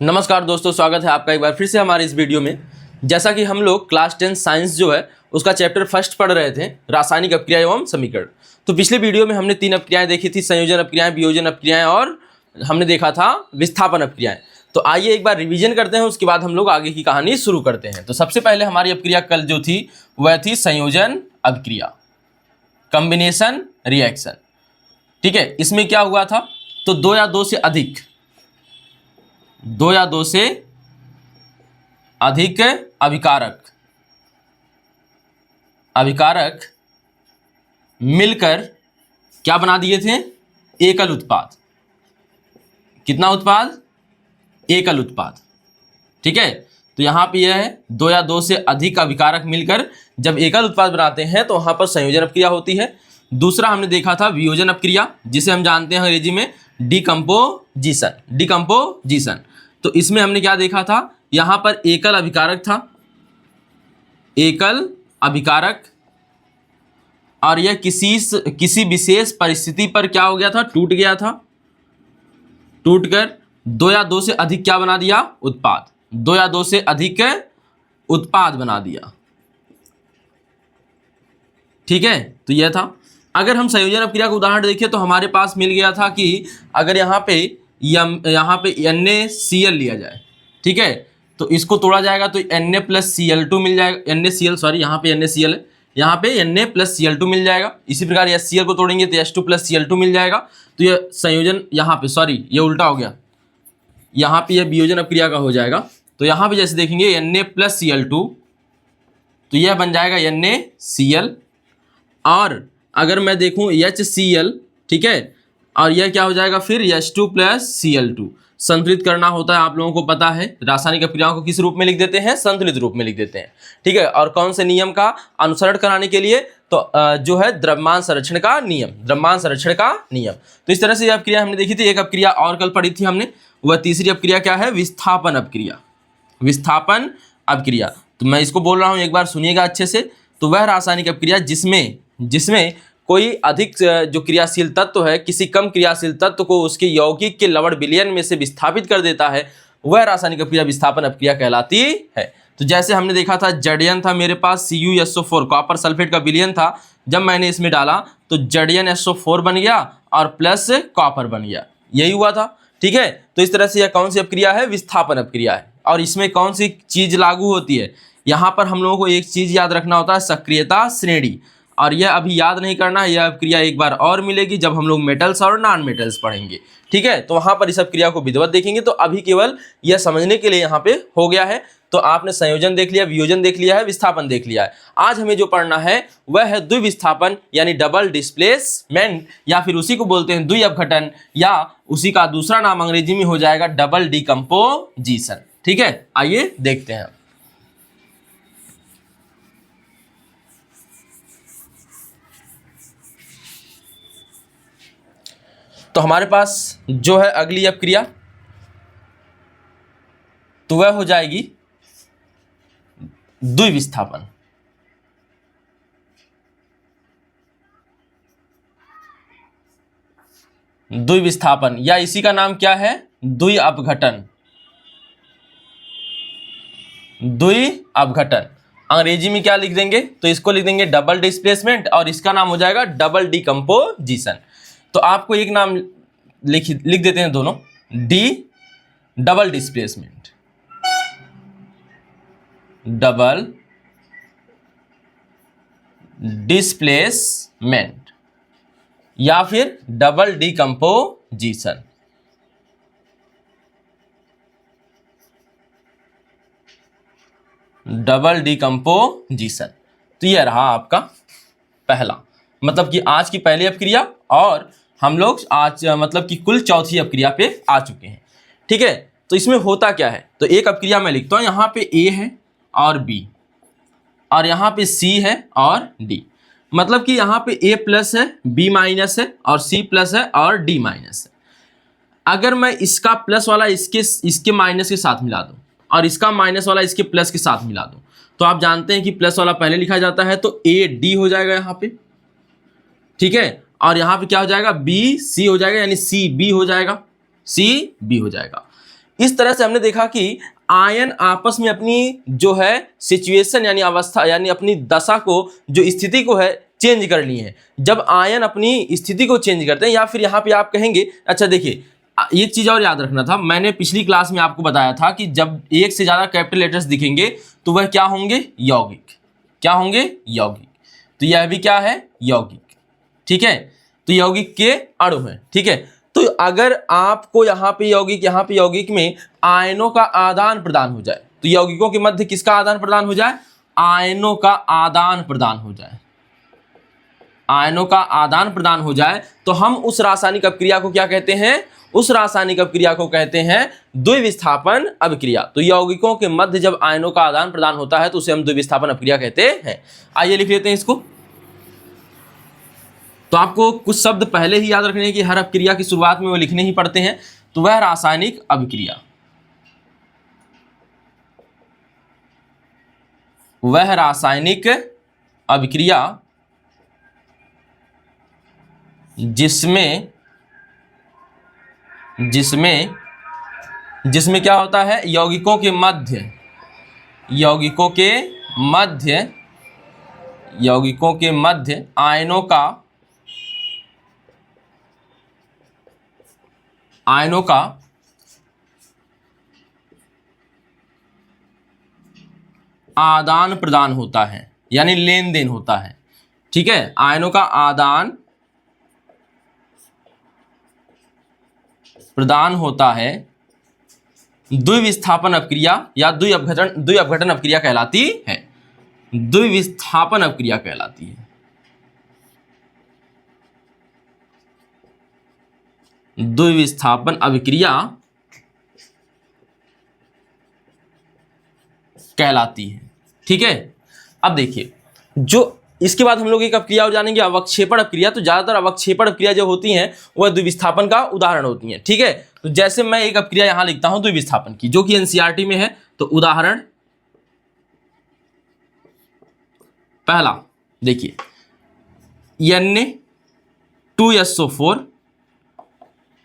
नमस्कार दोस्तों, स्वागत है आपका एक बार फिर से हमारे इस वीडियो में। जैसा कि हम लोग क्लास 10 साइंस जो है उसका चैप्टर फर्स्ट पढ़ रहे थे, रासायनिक अपक्रिया एवं समीकरण। तो पिछले वीडियो में हमने 3 अपक्रियाएं देखी थी, संयोजन अपक्रियाएं, वियोजन अपक्रियाएं और हमने देखा था विस्थापन अपक्रियाएं। तो आइए एक बार रिवीजन करते हैं, उसके बाद हम लोग आगे की कहानी शुरू करते हैं। तो सबसे पहले हमारी अपक्रिया कल जो थी वह थी संयोजन अपक्रिया, कॉम्बिनेशन रिएक्शन। ठीक है, इसमें क्या हुआ था, तो दो या दो से अधिक अभिकारक मिलकर क्या बना दिए थे, एकल उत्पाद। कितना उत्पाद? एकल उत्पाद। ठीक है, तो यहां पे यह है दो या दो से अधिक अभिकारक मिलकर जब एकल उत्पाद बनाते हैं तो वहां पर संयोजन अपक्रिया होती है। दूसरा हमने देखा था वियोजन अपक्रिया, जिसे हम जानते हैं अंग्रेजी में डिकम्पोजिशन। तो इसमें हमने क्या देखा था, यहां पर एकल अभिकारक था, एकल अभिकारक, और यह किसी विशेष परिस्थिति पर क्या हो गया था, टूट गया था। टूटकर दो या दो से अधिक क्या बना दिया, उत्पाद। दो या दो से अधिक उत्पाद बना दिया। ठीक है, तो यह था। अगर हम संयोजन अपक्रिया का उदाहरण देखें तो हमारे पास मिल गया था कि अगर यहाँ पे NaCl लिया जाए, ठीक है, तो इसको तोड़ा जाएगा तो Na+Cl2 मिल जाएगा। यहाँ पे NaCl है, यहाँ पे Na+Cl2 मिल जाएगा। इसी प्रकार HCl को तोड़ेंगे तो H2+Cl2 मिल जाएगा। तो यह संयोजन, यहाँ पे ये उल्टा हो गया, यहाँ पे यह वियोजन अपक्रिया का हो जाएगा। तो यहाँ पे जैसे देखेंगे Na+Cl2, तो यह बन जाएगा NaCl। और अगर मैं देखूं HCl, ठीक है, और यह क्या हो जाएगा फिर H2+Cl2। संतुलित करना होता है, आप लोगों को पता है। रासायनिक अपक्रियाओं को किस रूप में लिख देते हैं, संतुलित रूप में लिख देते हैं। ठीक है, और कौन से नियम का अनुसरण कराने के लिए, तो जो है द्रव्यमान संरक्षण का नियम। तो इस तरह से यह अपक्रिया हमने देखी थी। एक अपक्रिया और कल पढ़ी थी हमने, वह तीसरी अपक्रिया क्या है, विस्थापन अपक्रिया। तो मैं इसको बोल रहा हूं, एक बार सुनिएगा अच्छे से। तो वह रासायनिक अपक्रिया जिसमें कोई अधिक जो क्रियाशील तत्व है किसी कम क्रियाशील तत्व को उसके यौगिक के लवण विलयन में से विस्थापित कर देता है, वह रासायनिक अपक्रिया विस्थापन अपक्रिया कहलाती है। तो जैसे हमने देखा था, जड़यन था मेरे पास CuSO4, कॉपर सल्फेट का विलयन था। जब मैंने इसमें डाला तो जड़यन SO4 बन गया और प्लस कॉपर बन गया, यही हुआ था। ठीक है, तो इस तरह से यह कौन सी अपक्रिया है, विस्थापन अपक्रिया है। और इसमें कौन सी चीज लागू होती है, यहाँ पर हम लोगों को एक चीज याद रखना होता है, सक्रियता श्रेणी। और यह अभी याद नहीं करना है, यह अपक्रिया एक बार और मिलेगी जब हम लोग मेटल्स और नॉन मेटल्स पढ़ेंगे। ठीक है, तो वहां पर इस अपक्रिया को विधिवत देखेंगे। तो अभी केवल यह समझने के लिए यहाँ पे हो गया है। तो आपने संयोजन देख लिया, वियोजन देख लिया है, विस्थापन देख लिया है। आज हमें जो पढ़ना है वह है द्विविस्थापन, यानी डबल डिस्प्लेसमेंट, या फिर उसी को बोलते हैं द्विअपघटन, या उसी का दूसरा नाम अंग्रेजी में हो जाएगा डबल डिकम्पोजिशन। ठीक है, आइए देखते हैं। तो हमारे पास जो है अगली अपक्रिया, तो वह हो जाएगी द्विविस्थापन। द्विविस्थापन, या इसी का नाम क्या है, द्विअपघटन। अंग्रेजी में क्या लिख देंगे, तो इसको लिख देंगे डबल डिस्प्लेसमेंट, और इसका नाम हो जाएगा डबल डिकम्पोजिशन। तो आपको एक नाम लिख देते हैं दोनों, डबल डिस्प्लेसमेंट, या फिर डबल डिकम्पोजिशन। तो यह रहा आपका पहला, मतलब कि आज की पहली अपक्रिया, और हम लोग आज मतलब कि कुल चौथी अपक्रिया पे आ चुके हैं। ठीक है, तो इसमें होता क्या है, तो एक अपक्रिया मैं लिखता हूं, यहाँ पे A है और B, और यहाँ पे C है और D। मतलब कि यहाँ पे A+ है, B- है, और C+ है और D- है। अगर मैं इसका प्लस वाला इसके माइनस के साथ मिला दूं और इसका माइनस वाला इसके प्लस के साथ मिला दूं, तो आप जानते हैं कि प्लस वाला पहले लिखा जाता है, तो AD हो जाएगा यहाँ पे। ठीक है, और यहाँ पे क्या हो जाएगा, BC हो जाएगा, यानी CB हो जाएगा, CB हो जाएगा। इस तरह से हमने देखा कि आयन आपस में अपनी जो है सिचुएशन यानी अवस्था यानी अपनी दशा को जो स्थिति को है चेंज कर ली है। जब आयन अपनी स्थिति को चेंज करते हैं या फिर यहाँ पे आप कहेंगे, अच्छा देखिए एक चीज़ और याद रखना था, मैंने पिछली क्लास में आपको बताया था कि जब एक से ज़्यादा कैपिटल लेटर्स दिखेंगे तो वह क्या होंगे, यौगिक। क्या होंगे, यौगिक। तो यह भी क्या है, यौगिक। ठीक है, तो यौगिक के अणु हैं। ठीक है, तो अगर आपको यहाँ पे यौगिक में आयनों का आदान प्रदान हो जाए, तो यौगिकों के मध्य किसका आदान प्रदान हो जाए, आयनों का आदान प्रदान हो जाए, आयनों का आदान प्रदान हो जाए, तो हम उस रासायनिक अपक्रिया को क्या कहते हैं, उस रासायनिक अपक्रिया को कहते हैं द्विविस्थापन अभिक्रिया। तो यौगिकों के मध्य जब आयनों का आदान प्रदान होता है तो उसे हम द्विविस्थापन अभिक्रिया कहते हैं। आइए लिख लेते हैं इसको। तो आपको कुछ शब्द पहले ही याद रखने हैं कि हर अपक्रिया की शुरुआत में वो लिखने ही पड़ते हैं। तो वह रासायनिक अभिक्रिया, वह रासायनिक अभिक्रिया जिसमें क्या होता है, यौगिकों के मध्य आयनों का आदान प्रदान होता है, यानी लेन देन होता है। ठीक है, आयनों का आदान प्रदान होता है, द्विविस्थापन अपक्रिया या द्विअपघटन अपक्रिया कहलाती है। द्विविस्थापन अपक्रिया कहलाती है, द्विविस्थापन अभिक्रिया कहलाती है। ठीक है, अब देखिए जो इसके बाद हम लोग एक अपक्रिया और जानेंगे, अवक्षेपण अपक्रिया। तो ज्यादातर अवक्षेपण अपक्रिया जो होती हैं वह द्विविस्थापन का उदाहरण होती हैं। ठीक है, तो जैसे मैं एक अपक्रिया यहां लिखता हूं द्विविस्थापन की, जो कि एनसीईआरटी में है। तो उदाहरण पहला देखिए, Na2SO4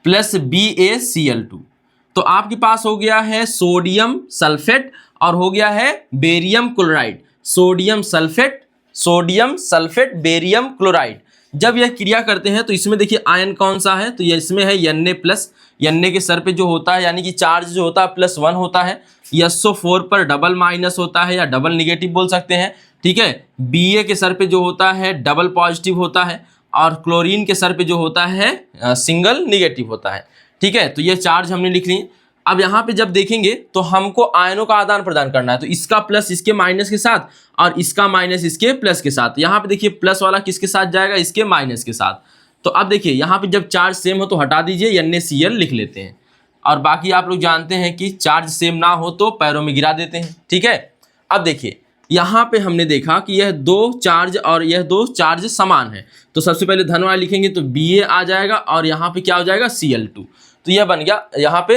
प्लस BaCl2। तो आपके पास हो गया है सोडियम सल्फेट और हो गया है barium chloride. Sodium sulphate barium chloride. जब यह क्रिया करते हैं तो इसमें देखिए आयन कौन सा है, तो ये इसमें है Na+ के सर पे जो होता है यानी कि चार्ज जो होता है +1 होता है। SO4 पर डबल माइनस होता है या डबल निगेटिव बोल सकते हैं। ठीक है, Ba के सर पे जो होता है डबल पॉजिटिव होता है और क्लोरीन के सर पे जो होता है सिंगल निगेटिव होता है। ठीक है, तो ये चार्ज हमने लिख ली। अब यहाँ पे जब देखेंगे तो हमको आयनों का आदान प्रदान करना है, तो इसका प्लस इसके माइनस के साथ और इसका माइनस इसके प्लस के साथ। यहाँ पे देखिए प्लस वाला किसके साथ जाएगा, इसके माइनस के साथ। तो अब देखिए यहाँ पे जब चार्ज सेम हो तो हटा दीजिए, NaCl लिख लेते हैं। और बाकी आप लोग जानते हैं कि चार्ज सेम ना हो तो पैरों में गिरा देते हैं। ठीक है, अब देखिए यहाँ पे हमने देखा कि यह दो चार्ज और यह दो चार्ज समान है। तो सबसे पहले धन वाला लिखेंगे तो Ba आ जाएगा और यहाँ पे क्या हो जाएगा, Cl2। तो यह बन गया यहाँ पे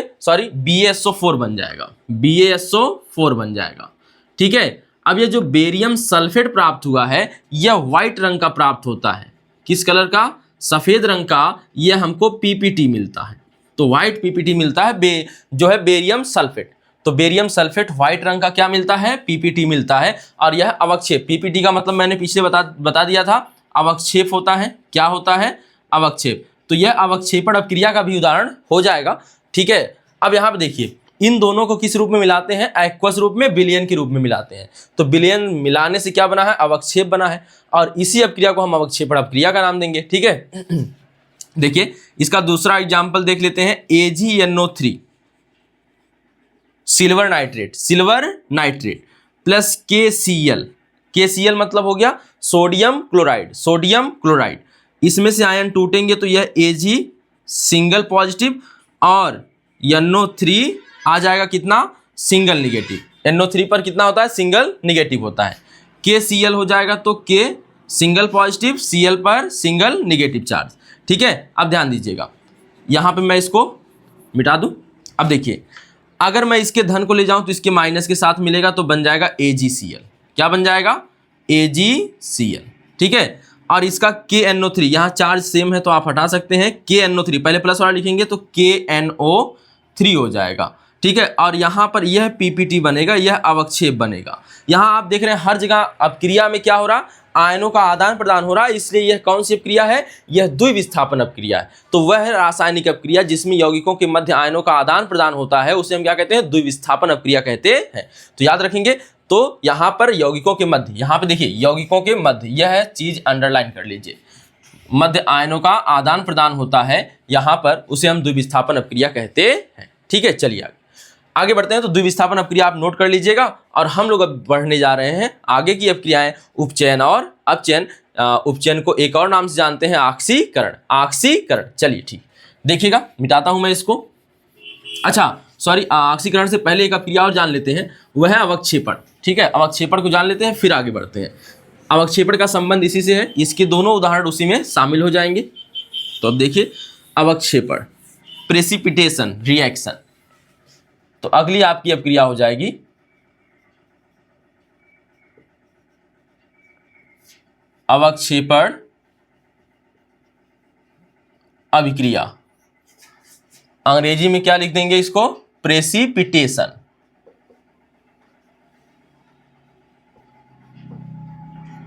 BaSO4 बन जाएगा, BaSO4 बन जाएगा। ठीक है, अब ये जो बेरियम सल्फेट प्राप्त हुआ है यह व्हाइट रंग का प्राप्त होता है। किस कलर का, सफेद रंग का। यह हमको PPT मिलता है, तो व्हाइट PPT मिलता है जो है बेरियम सल्फेट। तो बेरियम सल्फेट व्हाइट रंग का क्या मिलता है, PPT मिलता है। और यह अवक्षेप, PPT का मतलब मैंने पीछे बता दिया था, अवक्षेप होता है। क्या होता है, अवक्षेप। तो यह अवक्षेपण अपक्रिया का भी उदाहरण हो जाएगा। ठीक है, अब यहाँ पे देखिए इन दोनों को किस रूप में मिलाते हैं, एक्वस रूप में, विलयन के रूप में मिलाते हैं। तो विलयन मिलाने से क्या बना है, अवक्षेप बना है। और इसी अपक्रिया को हम अवक्षेपण अपक्रिया का नाम देंगे। ठीक है, देखिए इसका दूसरा एग्जाम्पल देख लेते हैं, AgNO3 silver nitrate plus KCl मतलब हो गया सोडियम क्लोराइड। इसमें से आयन टूटेंगे तो यह Ag सिंगल पॉजिटिव और NO3 आ जाएगा कितना, सिंगल निगेटिव। NO3 पर कितना होता है, सिंगल निगेटिव होता है। KCl हो जाएगा तो K सिंगल पॉजिटिव, Cl पर सिंगल निगेटिव चार्ज। ठीक है, अब ध्यान दीजिएगा यहाँ पे मैं इसको मिटा दूं। अब देखिए अगर मैं इसके धन को ले जाऊं तो इसके माइनस के साथ मिलेगा तो बन जाएगा AgCl। क्या बन जाएगा, AgCl। ठीक है, और इसका KNO3 यहाँ चार्ज सेम है तो आप हटा सकते हैं। KNO3 पहले प्लस वाला लिखेंगे तो KNO3 हो जाएगा। ठीक है। और यहाँ पर यह पीपीटी बनेगा, यह अवक्षेप बनेगा। यहाँ आप देख रहे हैं हर जगह अब क्रिया में क्या हो रहा, आयनों का आदान प्रदान हो रहा है, इसलिए यह कौन सी अपक्रिया है, यह द्विविस्थापन अपक्रिया है। तो वह रासायनिक अपक्रिया जिसमें यौगिकों के मध्य आयनों का आदान प्रदान होता है उसे हम क्या कहते हैं, द्विविस्थापन अपक्रिया कहते हैं। तो याद रखेंगे। तो यहाँ पर यौगिकों के मध्य, यहाँ पे देखिए यौगिकों के मध्य, यह चीज अंडरलाइन कर लीजिए, मध्य आयनों का आदान प्रदान होता है यहाँ पर, उसे हम द्विविस्थापन अपक्रिया कहते हैं। ठीक है, चलिए आगे बढ़ते हैं। तो द्विविस्थापन अपक्रिया आप नोट कर लीजिएगा। और हम लोग अब बढ़ने जा रहे हैं आगे की अपक्रियाएं, उपचयन और अपचयन। उपचयन को एक और नाम से जानते हैं आक्सीकरण। आक्सीकरण, चलिए ठीक, देखिएगा मिटाता हूं मैं इसको। अच्छा सॉरी, आक्सीकरण से पहले एक अपक्रिया और जान लेते हैं, वह है अवक्षेपण। ठीक है, अवक्षेपण को जान लेते हैं फिर आगे बढ़ते हैं। अवक्षेपण का संबंध इसी से है, इसके दोनों उदाहरण उसी में शामिल हो जाएंगे। तो अब देखिए अवक्षेपण, प्रेसिपिटेशन रिएक्शन। तो अगली आपकी अपक्रिया हो जाएगी अवक्षेपण अभिक्रिया। अंग्रेजी में क्या लिख देंगे इसको, प्रेसिपिटेशन।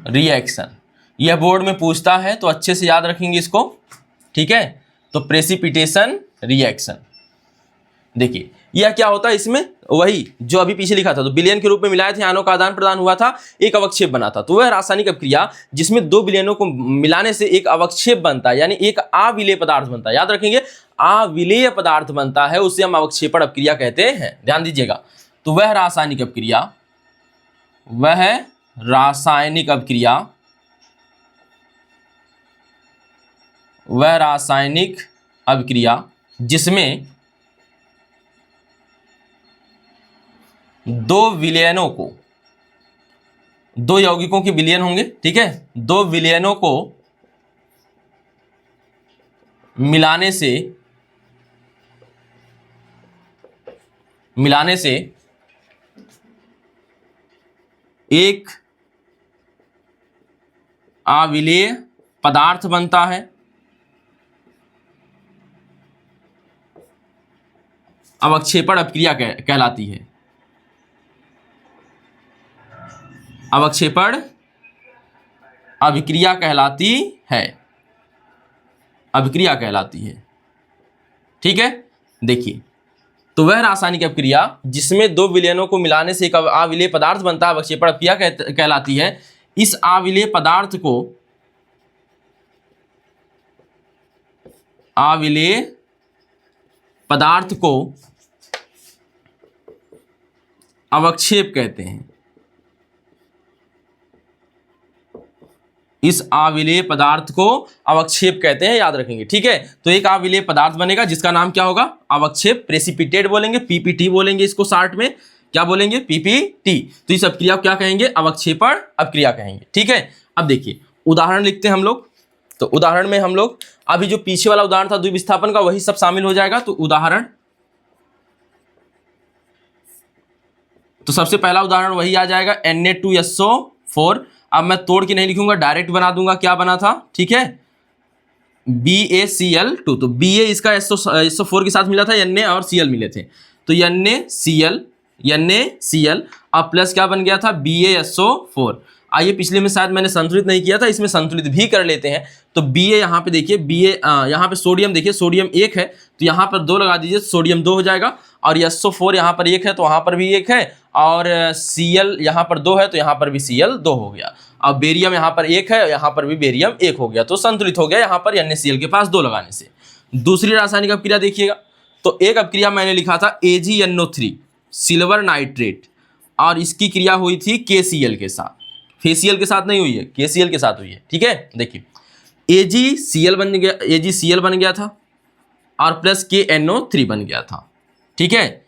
रिएक्शन, यह बोर्ड में पूछता है तो अच्छे से याद रखेंगे इसको। ठीक है, तो प्रेसिपिटेशन रिएक्शन। देखिए यह क्या होता है, इसमें वही जो अभी पीछे लिखा था, तो विलयन के रूप में मिलाए थे, आयनों का आदान प्रदान हुआ था, एक अवक्षेप बना था। तो वह रासायनिक अपक्रिया जिसमें दो विलयनों को मिलाने से एक अवक्षेप बनता है, यानी एक अविलेय पदार्थ बनता है। याद रखेंगे, अविलेय पदार्थ बनता है, उसे हम अवक्षेपण अपक्रिया कहते हैं। ध्यान दीजिएगा। तो वह रासायनिक अपक्रिया, वह रासायनिक अपक्रिया, वह रासायनिक अभिक्रिया जिसमें दो विलयनों को, दो यौगिकों के विलयन होंगे, ठीक है, दो विलयनों को मिलाने से एक अविलेय पदार्थ बनता है, अवक्षेपण अपक्रिया कहलाती है। अवक्षेपण अभिक्रिया कहलाती है, अभिक्रिया कहलाती है। ठीक है, देखिए तो वह रासायनिक अपक्रिया जिसमें दो विलयनों को मिलाने से एक अविलेय पदार्थ बनता है, अवक्षेपण अपक्रिया कहलाती है। इस अविलेय पदार्थ को, अविलेय पदार्थ को अवक्षेप कहते हैं। इस अविलेय पदार्थ को अवक्षेप कहते हैं, याद रखेंगे। ठीक है, तो एक अविलेय पदार्थ बनेगा जिसका नाम क्या होगा, अवक्षेप, प्रेसिपिटेट बोलेंगे, पीपीटी बोलेंगे इसको शॉर्ट में, क्या बोलेंगे, पीपीटी। तो इस अपक्रिया को क्या कहेंगे, अवक्षेपण अपक्रिया कहेंगे। ठीक है, अब देखिए उदाहरण लिखते हैं हम लोग। तो उदाहरण में हम लोग अभी जो पीछे वाला उदाहरण था द्विविस्थापन का, वही सब शामिल हो जाएगा। तो उदाहरण, तो सबसे पहला उदाहरण वही आ जाएगा Na2SO4। अब मैं तोड़ के नहीं लिखूंगा, डायरेक्ट बना दूंगा। क्या बना था, ठीक है, BaCl2। तो Ba इसका SO4 के साथ मिला था, Na और Cl मिले थे, तो NaCl अब प्लस क्या बन गया था, BaSO4। आइए पिछले में शायद मैंने संतुलित नहीं किया था, इसमें संतुलित भी कर लेते हैं। तो Ba यहाँ पे देखिए, Ba यहाँ पे सोडियम देखिए, सोडियम 1 है तो यहाँ पर 2 लगा दीजिए, सोडियम 2 हो जाएगा। और SO4 यहाँ पर 1 है तो वहाँ पर भी 1 है, और Cl यहाँ पर 2 है तो यहाँ पर भी Cl 2 हो गया। अब बेरियम यहाँ पर 1 है, यहाँ पर भी बेरियम 1 हो गया, तो संतुलित हो गया यहाँ पर NaCl के पास 2 लगाने से। दूसरी रासायनिक अपक्रिया देखिएगा। तो एक अपक्रिया मैंने लिखा था AgNO3 सिल्वर नाइट्रेट, और इसकी क्रिया हुई थी KCl के साथ, फेसियल के साथ नहीं हुई है, KCl के साथ हुई है। ठीक है, देखिए AgCl बन गया था और प्लस KNO3 बन गया था। ठीक है,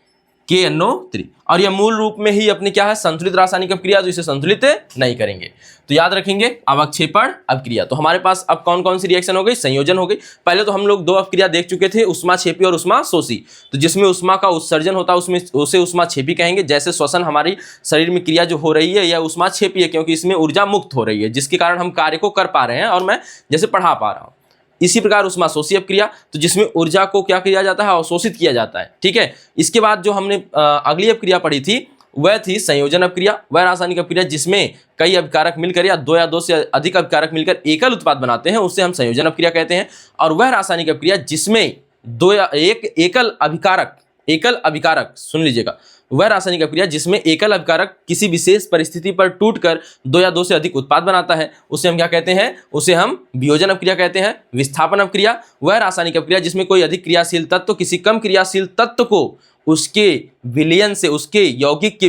KNO3, और यह मूल रूप में ही अपनी क्या है, संतुलित रासायनिक अपक्रिया, तो इसे संतुलित नहीं करेंगे। तो याद रखेंगे अवक्षेपण अपक्रिया। तो हमारे पास अब कौन कौन सी रिएक्शन हो गई, संयोजन हो गई। पहले तो हम लोग 2 अपक्रिया देख चुके थे, उष्माक्षेपी और उष्माशोषी। तो जिसमें उष्मा का उत्सर्जन होता है उसमें उसे उष्माक्षेपी कहेंगे। जैसे श्वसन हमारी शरीर में क्रिया जो हो रही है यह उष्माक्षेपी है, क्योंकि इसमें ऊर्जा मुक्त हो रही है, जिसके कारण हम कार्य को कर पा रहे हैं और मैं जैसे पढ़ा पा रहा हूँ। इसी प्रकार उष्माशोषी अपक्रिया, तो जिसमें ऊर्जा को क्या किया जाता है, अवशोषित किया जाता है। ठीक है, इसके बाद जो हमने अगली अपक्रिया पढ़ी थी वह थी संयोजन अपक्रिया, वह रासायनिक अपक्रिया जिसमें कई अभिकारक मिलकर या दो से अधिक अभिकारक मिलकर एकल उत्पाद बनाते हैं, उससे हम संयोजन अपक्रिया कहते हैं। और वह रासायनिक अपक्रिया जिसमें दो या एकल अभिकारक सुन लीजिएगा, वह रासायनिक अपक्रिया जिसमें एकल अभिकारक किसी विशेष परिस्थिति पर टूटकर दो या दो से अधिक उत्पाद बनाता है, उसे हम क्या कहते हैं, उसे हम वियोजन अपक्रिया कहते हैं। विस्थापन अपक्रिया वह रासायनिक अपक्रिया जिसमें कोई अधिक क्रियाशील तत्व किसी कम क्रियाशील तत्व को उसके विलयन से, उसके यौगिक के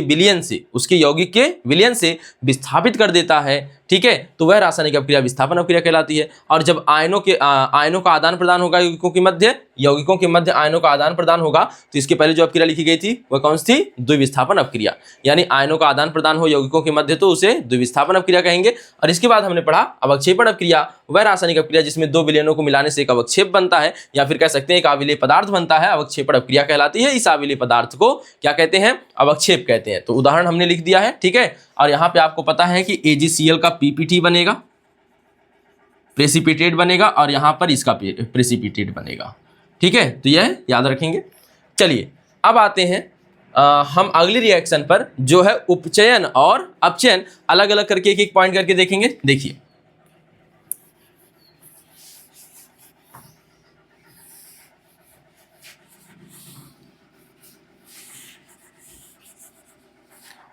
विलयन से विस्थापित कर देता है। ठीक है, तो वह रासायनिक अपक्रिया विस्थापन अपक्रिया कहलाती है। और जब आयनों का आदान प्रदान होगा यौगिकों के मध्य आयनों का आदान प्रदान होगा, तो इसके पहले जो अपक्रिया लिखी गई थी वह कौन सी थी, द्विविस्थापन अपक्रिया। यानी आयनों का आदान प्रदान हो यौगिकों के मध्य तो उसे द्विविस्थापन अपक्रिया कहेंगे। और इसके बाद हमने पढ़ा अवक्षेपण अपक्रिया, वह रासायनिक अपक्रिया जिसमें दो विलयनों को मिलाने से एक अवक्षेप बनता है, या फिर कह सकते हैं एक आविलेय पदार्थ बनता है, अवक्षेपण अपक्रिया कहलाती है। इस आविलेय पदार्थ को क्या कहते हैं, अवक्षेप कहते हैं। तो उदाहरण हमने लिख दिया है। ठीक है, और यहां पे आपको पता है कि AgCl का PPT बनेगा, प्रेसिपिटेट बनेगा, और यहां पर इसका प्रेसिपिटेट बनेगा। ठीक है, तो यह याद रखेंगे। चलिए अब आते हैं हम अगली रिएक्शन पर, जो है उपचयन और अपचयन। अलग अलग करके एक एक पॉइंट करके देखेंगे। देखिए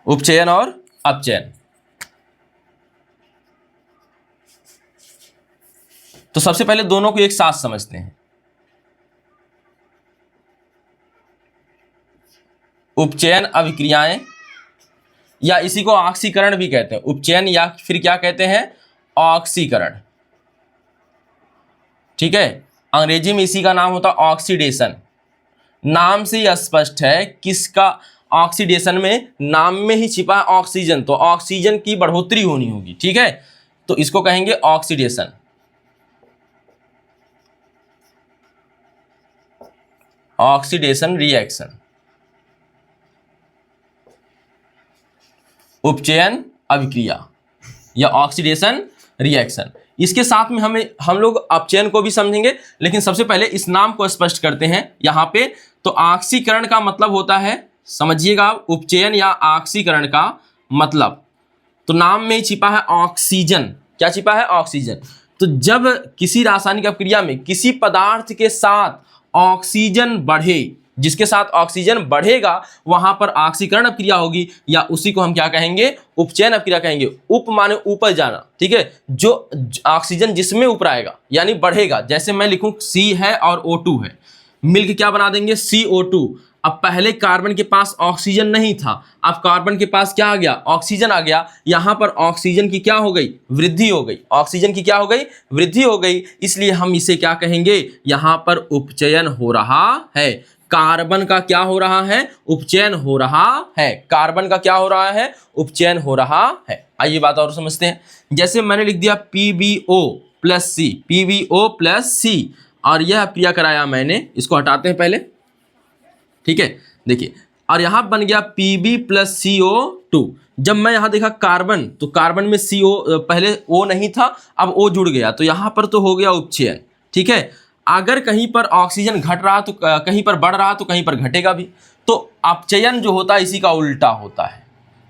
उपचयन और अपचयन। तो सबसे पहले दोनों को एक साथ समझते हैं। उपचयन अभिक्रियाएं, या इसी को ऑक्सीकरण भी कहते हैं। उपचयन या फिर क्या कहते हैं, ऑक्सीकरण। ठीक है, अंग्रेजी में इसी का नाम होता है ऑक्सीडेशन। नाम से ही स्पष्ट है किसका, ऑक्सीडेशन में नाम में ही छिपा है ऑक्सीजन, तो ऑक्सीजन की बढ़ोतरी होनी होगी। ठीक है, तो इसको कहेंगे ऑक्सीडेशन, ऑक्सीडेशन रिएक्शन। उपचयन अभिक्रिया या ऑक्सीडेशन रिएक्शन। इसके साथ में हम लोग अपचयन को भी समझेंगे, लेकिन सबसे पहले इस नाम को स्पष्ट करते हैं यहाँ पे। तो ऑक्सीकरण का मतलब होता है, समझिएगा, उपचयन या ऑक्सीकरण का मतलब, तो नाम में ही छिपा है ऑक्सीजन। क्या छिपा है, ऑक्सीजन। तो जब किसी रासायनिक अपक्रिया में किसी पदार्थ के साथ ऑक्सीजन बढ़े, जिसके साथ ऑक्सीजन बढ़ेगा वहां पर ऑक्सीकरण अपक्रिया होगी, या उसी को हम क्या कहेंगे, उपचयन अपक्रिया कहेंगे। उप माने ऊपर जाना। ठीक है, जो ऑक्सीजन जिसमें ऊपर आएगा यानी बढ़ेगा। जैसे मैं लिखूं C है और O2 है, मिलकर क्या बना देंगे, CO2। अब पहले कार्बन के पास ऑक्सीजन नहीं था, अब कार्बन के पास क्या आ गया, ऑक्सीजन आ गया। यहां पर ऑक्सीजन की क्या हो गई, वृद्धि हो गई। ऑक्सीजन की क्या हो गई, वृद्धि हो गई। इसलिए हम इसे क्या कहेंगे, यहां पर उपचयन हो रहा है। कार्बन का क्या हो रहा है, उपचयन हो रहा है। कार्बन का क्या हो रहा है, उपचयन हो रहा है। आइए बात और समझते हैं। जैसे मैंने लिख दिया PbO प्लस C, और यह अपक्रिया कराया मैंने, इसको हटाते हैं पहले। ठीक है, देखिए, और यहां बन गया Pb प्लस CO2। जब मैं यहां देखा कार्बन, तो कार्बन में CO, पहले O नहीं था, अब O जुड़ गया, तो यहां पर तो हो गया उपचयन। ठीक है, अगर कहीं पर ऑक्सीजन घट रहा तो कहीं पर बढ़ रहा तो कहीं पर घटेगा भी। तो अपचयन जो होता है इसी का उल्टा होता है।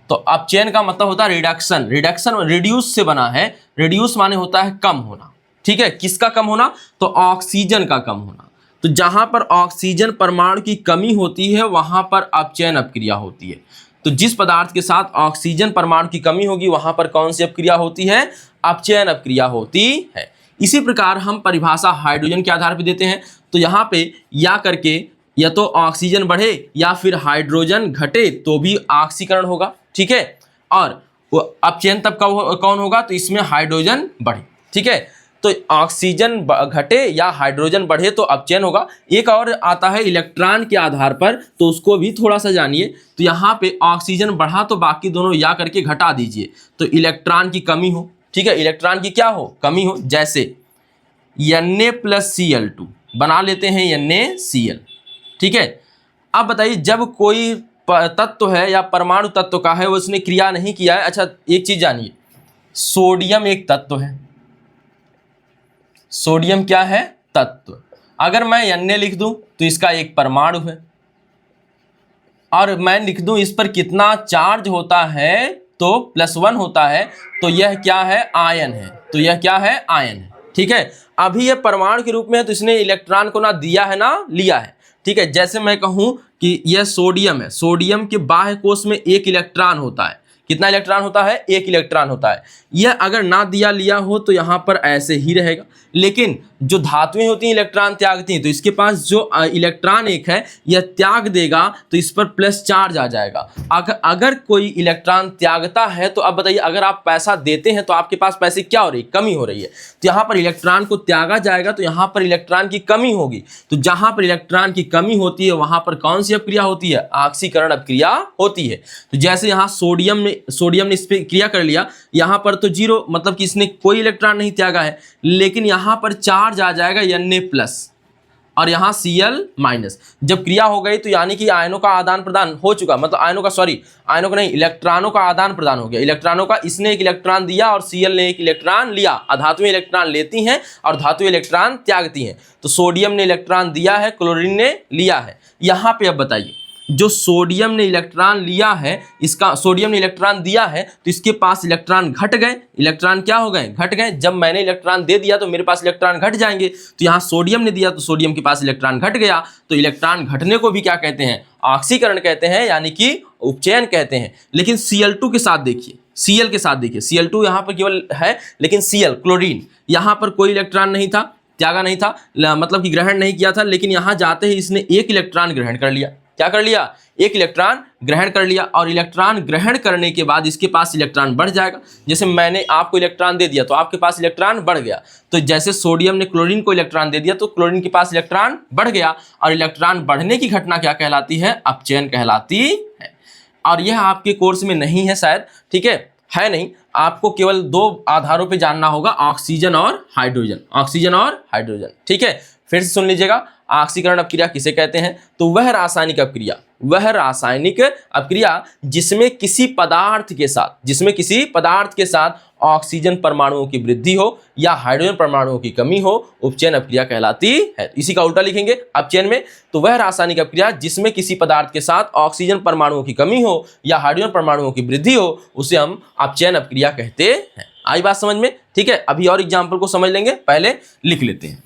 तो अपचयन का मतलब होता है रिडक्शन। रिडक्शन रिड्यूस से बना है, रिड्यूस माने होता है कम होना। ठीक है, किसका कम होना, तो ऑक्सीजन का कम होना। तो जहां पर ऑक्सीजन परमाणु की कमी होती है वहां पर अपचयन अपक्रिया होती है। तो जिस पदार्थ के साथ ऑक्सीजन परमाणु की कमी होगी वहां पर कौन सी अपक्रिया होती है, अपचयन अपक्रिया होती है। इसी प्रकार हम परिभाषा हाइड्रोजन के आधार पर देते हैं। तो यहाँ पे या करके या तो ऑक्सीजन बढ़े या फिर हाइड्रोजन घटे तो भी ऑक्सीकरण होगा। ठीक है, और अपचयन तब कौन होगा, तो इसमें हाइड्रोजन बढ़े। ठीक है, तो ऑक्सीजन घटे या हाइड्रोजन बढ़े तो अपचयन होगा। एक और आता है इलेक्ट्रॉन के आधार पर, तो उसको भी थोड़ा सा जानिए। तो यहाँ पे ऑक्सीजन बढ़ा तो बाकी दोनों या करके घटा दीजिए, तो इलेक्ट्रॉन की कमी हो। ठीक है, इलेक्ट्रॉन की क्या हो, कमी हो। जैसे Na प्लस Cl2 बना लेते हैं NaCl। ठीक है, अब बताइए, जब कोई तत्व है या परमाणु तत्व का है, उसने क्रिया नहीं किया है। अच्छा, एक चीज जानिए, सोडियम एक तत्व है, सोडियम क्या है? तत्व। अगर मैं Na लिख दूं तो इसका एक परमाणु है, और मैं लिख दूं इस पर कितना चार्ज होता है तो +1 होता है, तो यह क्या है? आयन है। तो यह क्या है? आयन है। ठीक है, अभी यह परमाणु के रूप में है तो इसने इलेक्ट्रॉन को ना दिया है ना लिया है। ठीक है, जैसे मैं कहूं कि यह सोडियम है, सोडियम के बाह्य कोश में 1 इलेक्ट्रॉन होता है। कितना इलेक्ट्रॉन होता है? 1 इलेक्ट्रॉन होता है। यह अगर ना दिया लिया हो तो यहाँ पर ऐसे ही रहेगा, लेकिन जो धातुएं होती हैं इलेक्ट्रॉन त्यागती हैं, तो इसके पास जो इलेक्ट्रॉन 1 है यह त्याग देगा तो इस पर प्लस चार्ज आ जाएगा। अगर कोई इलेक्ट्रॉन त्यागता है तो अब बताइए, अगर आप पैसा देते हैं तो आपके पास पैसे क्या हो रही है? कमी हो रही है। तो यहाँ पर इलेक्ट्रॉन को त्यागा जाएगा तो यहाँ पर इलेक्ट्रॉन की कमी होगी। तो जहाँ पर इलेक्ट्रॉन की कमी होती है वहाँ पर कौन सी अपक्रिया होती है? ऑक्सीकरण अपक्रिया होती है। तो जैसे यहाँ सोडियम ने इस पर क्रिया कर लिया, यहाँ पर तो 0, मतलब कि इसने कोई इलेक्ट्रॉन नहीं त्यागा है, लेकिन यहाँ पर चार्ज आ जाएगा Na+, और यहाँ Cl-। जब क्रिया हो गई तो यानी कि आयनों का आदान प्रदान हो चुका, मतलब आयनों का नहीं, इलेक्ट्रॉनों का आदान प्रदान हो गया। इलेक्ट्रॉनों का इसने 1 इलेक्ट्रॉन दिया और Cl ने 1 इलेक्ट्रॉन लिया। धातुएं इलेक्ट्रॉन लेती हैं और धातुएं इलेक्ट्रॉन त्यागती हैं। तो सोडियम ने इलेक्ट्रॉन दिया है, क्लोरीन ने लिया है। यहाँ पे अब बताइए, जो सोडियम ने इलेक्ट्रॉन लिया है, इसका सोडियम ने इलेक्ट्रॉन दिया है तो इसके पास इलेक्ट्रॉन घट गए। इलेक्ट्रॉन क्या हो गए? घट गए। जब मैंने इलेक्ट्रॉन दे दिया तो मेरे पास इलेक्ट्रॉन घट जाएंगे। तो यहाँ सोडियम ने दिया तो सोडियम के पास इलेक्ट्रॉन घट गया। तो इलेक्ट्रॉन घटने को भी क्या कहते हैं? ऑक्सीकरण कहते हैं, यानी कि उपचयन कहते हैं। लेकिन Cl2 के साथ देखिए, Cl के साथ देखिए, Cl2 यहाँ पर केवल है, लेकिन Cl क्लोरीन यहाँ पर कोई इलेक्ट्रॉन नहीं था, त्यागा नहीं था, मतलब कि ग्रहण नहीं किया था, लेकिन यहाँ जाते ही इसने 1 इलेक्ट्रॉन ग्रहण कर लिया। क्या कर लिया? 1 इलेक्ट्रॉन ग्रहण कर लिया। और इलेक्ट्रॉन ग्रहण करने के बाद इसके पास इलेक्ट्रॉन बढ़ जाएगा। जैसे मैंने आपको इलेक्ट्रॉन दे दिया तो आपके पास इलेक्ट्रॉन बढ़ गया। तो जैसे सोडियम ने क्लोरीन को इलेक्ट्रॉन दे दिया तो क्लोरीन के पास इलेक्ट्रॉन बढ़ गया, और इलेक्ट्रॉन बढ़ने की घटना क्या कहलाती है? अपचयन कहलाती है। और यह आपके कोर्स में नहीं है शायद, ठीक है नहीं, आपको केवल 2 आधारों पे जानना होगा, ऑक्सीजन और हाइड्रोजन। ऑक्सीजन और हाइड्रोजन, ठीक है। फिर से सुन लीजिएगा, ऑक्सीकरण अपक्रिया किसे कहते हैं? तो वह रासायनिक अपक्रिया जिसमें किसी पदार्थ के साथ ऑक्सीजन परमाणुओं की वृद्धि हो या हाइड्रोजन परमाणुओं की कमी हो, उपचयन अपक्रिया कहलाती है। इसी का उल्टा लिखेंगे अपचयन में, तो वह रासायनिक अपक्रिया जिसमें किसी पदार्थ के साथ ऑक्सीजन परमाणुओं की कमी हो या हाइड्रोजन परमाणुओं की वृद्धि हो, उसे हम अपचयन अपक्रिया कहते हैं। आई बात समझ में? ठीक है, अभी और एग्जाम्पल को समझ लेंगे, पहले लिख लेते हैं।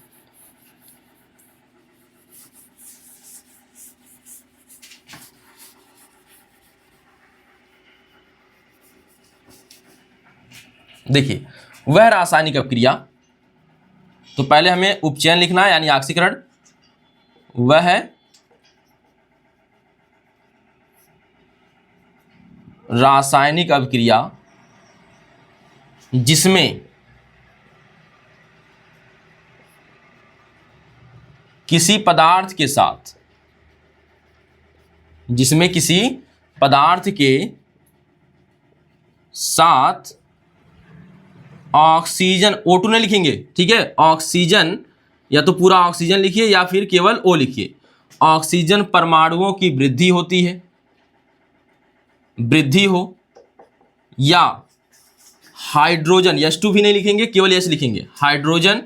देखिए, वह रासायनिक अपक्रिया, तो पहले हमें उपचयन लिखना है यानी ऑक्सीकरण। वह रासायनिक अपक्रिया जिसमें किसी पदार्थ के साथ ऑक्सीजन, O2 नहीं लिखेंगे, ठीक है, ऑक्सीजन, या तो पूरा ऑक्सीजन लिखिए या फिर केवल O लिखिए। ऑक्सीजन परमाणुओं की वृद्धि हो या हाइड्रोजन, H2 भी नहीं लिखेंगे, केवल H लिखेंगे, हाइड्रोजन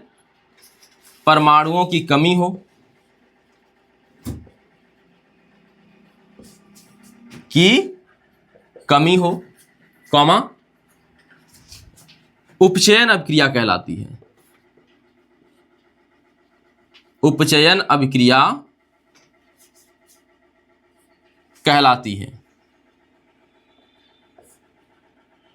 परमाणुओं की कमी हो कॉमा, उपचयन अभिक्रिया कहलाती है। उपचयन अभिक्रिया कहलाती है,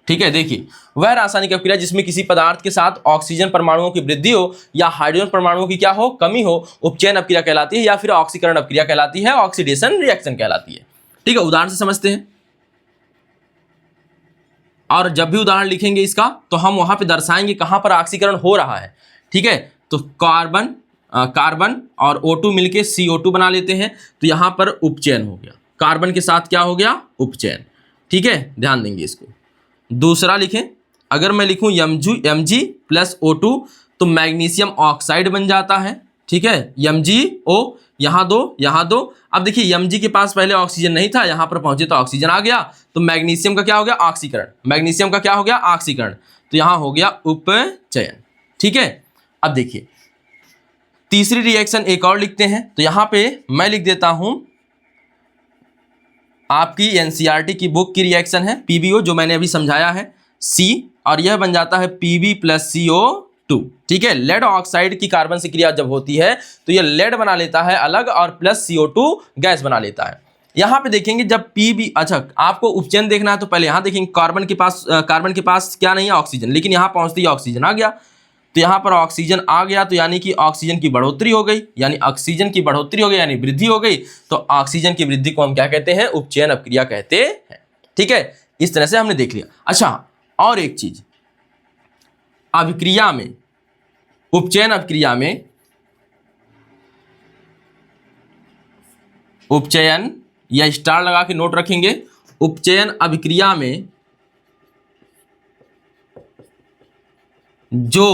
ठीक है। देखिए, वह रासायनिक अपक्रिया जिसमें किसी पदार्थ के साथ ऑक्सीजन परमाणुओं की वृद्धि हो या हाइड्रोजन परमाणुओं की क्या हो? कमी हो, उपचयन अपक्रिया कहलाती है या फिर ऑक्सीकरण अपक्रिया कहलाती है, ऑक्सीडेशन रिएक्शन कहलाती है। ठीक है, उदाहरण से समझते हैं। और जब भी उदाहरण लिखेंगे इसका तो हम वहां पे दर्शाएंगे कहां पर ऑक्सीकरण हो रहा है, ठीक है। तो कार्बन और O2 मिलके CO2 बना लेते हैं, तो यहां पर उपचयन हो गया। कार्बन के साथ क्या हो गया? उपचयन, ठीक है, ध्यान देंगे इसको। दूसरा लिखें, अगर मैं लिखूं Mg प्लस O2 तो मैग्नीशियम ऑक्साइड बन जाता है, ठीक है, MgO, यहाँ दो। अब देखिए, Mg के पास पहले ऑक्सीजन नहीं था, यहां पर पहुंचे तो ऑक्सीजन आ गया, तो मैग्नीशियम का क्या हो गया? ऑक्सीकरण। तो यहां हो गया उपचयन, ठीक है। अब देखिए, तीसरी रिएक्शन एक और लिखते हैं, तो यहां पे मैं लिख देता हूं आपकी एनसीईआरटी की बुक की रिएक्शन है पीबीओ, जो मैंने अभी समझाया है, सी, और यह बन जाता है पीबी प्लस CO2। ठीक है, लेड ऑक्साइड की कार्बन से क्रिया जब होती है तो यह लेड बना लेता है अलग और प्लस CO2 गैस बना लेता है। यहाँ पे देखेंगे जब पीबी, अच्छा आपको उपचयन देखना है तो पहले यहाँ देखेंगे कार्बन के पास क्या नहीं है, ऑक्सीजन, लेकिन यहाँ पहुँचते ही ऑक्सीजन आ गया, तो यहाँ पर ऑक्सीजन आ गया तो यानी कि ऑक्सीजन की बढ़ोतरी हो गई, यानी ऑक्सीजन की बढ़ोतरी हो गई यानी वृद्धि हो गई, तो ऑक्सीजन की वृद्धि को हम क्या कहते हैं, उपचयन अपक्रिया कहते हैं। ठीक है, इस तरह से हमने देख लिया। अच्छा, और एक चीज, अभिक्रिया में, उपचयन अपक्रिया में, उपचयन या स्टार लगा के नोट रखेंगे, उपचयन अभिक्रिया में जो